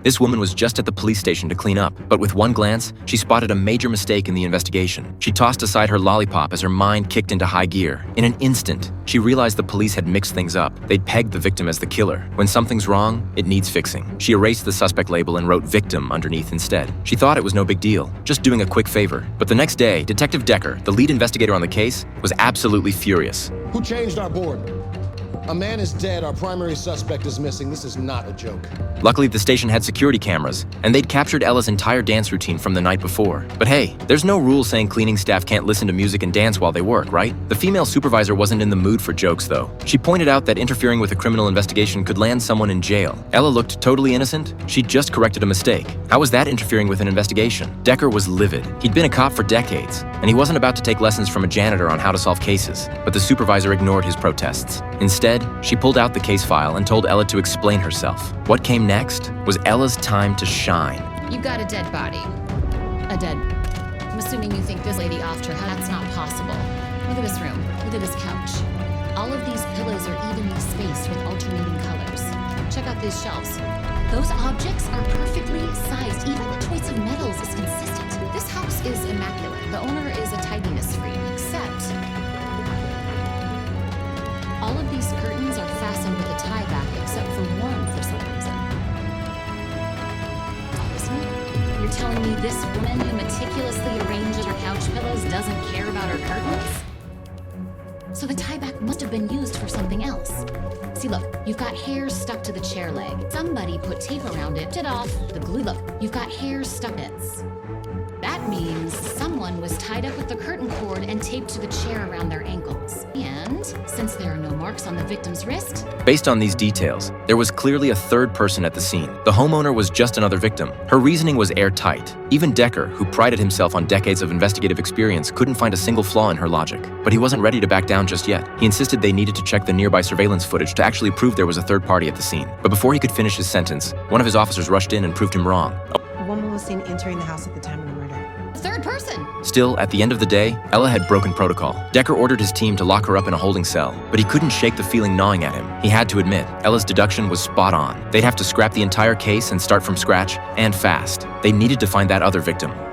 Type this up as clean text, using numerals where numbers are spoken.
This woman was just at the police station to clean up, but with one glance, she spotted a major mistake in the investigation. She tossed aside her lollipop as her mind kicked into high gear. In an instant, she realized the police had mixed things up. They'd pegged the victim as the killer. When something's wrong, it needs fixing. She erased the suspect label and wrote victim underneath instead. She thought it was no big deal, just doing a quick favor. But the next day, Detective Decker, the lead investigator on the case, was absolutely furious. Who changed our board? A man is dead, our primary suspect is missing. This is not a joke. Luckily, the station had security cameras, and they'd captured Ella's entire dance routine from the night before. But hey, there's no rule saying cleaning staff can't listen to music and dance while they work, right? The female supervisor wasn't in the mood for jokes, though. She pointed out that interfering with a criminal investigation could land someone in jail. Ella looked totally innocent. She'd just corrected a mistake. How was that interfering with an investigation? Decker was livid. He'd been a cop for decades, and he wasn't about to take lessons from a janitor on how to solve cases. But the supervisor ignored his protests. Instead, she pulled out the case file and told Ella to explain herself. What came next was Ella's time to shine. You got a dead body. I'm assuming you think this lady offed her head. That's not possible. Look at this room. Look at this couch. All of these pillows are evenly spaced with alternating colors. Check out these shelves. Those objects are perfectly sized. Even the choice of metals is consistent. This house is immaculate. The owner is a tidiness freak, except all of these curtains are fastened with a tie back, except for one for some reason. You're telling me this woman who meticulously arranges her couch pillows doesn't care about her curtains? So the tie back must have been used for something else. See, look, you've got hairs stuck to the chair leg. Somebody put tape around it, took it off, the glue. Look, you've got hairs stuck in it. That means someone was tied up with the curtain cord and taped to the chair around their ankles. And since there are no marks on the victim's wrist... Based on these details, there was clearly a third person at the scene. The homeowner was just another victim. Her reasoning was airtight. Even Decker, who prided himself on decades of investigative experience, couldn't find a single flaw in her logic. But he wasn't ready to back down just yet. He insisted they needed to check the nearby surveillance footage to actually prove there was a third party at the scene. But before he could finish his sentence, one of his officers rushed in and proved him wrong. A woman was seen entering the house at the time of the murder. Third person! Still, at the end of the day, Ella had broken protocol. Decker ordered his team to lock her up in a holding cell, but he couldn't shake the feeling gnawing at him. He had to admit, Ella's deduction was spot on. They'd have to scrap the entire case and start from scratch, and fast. They needed to find that other victim.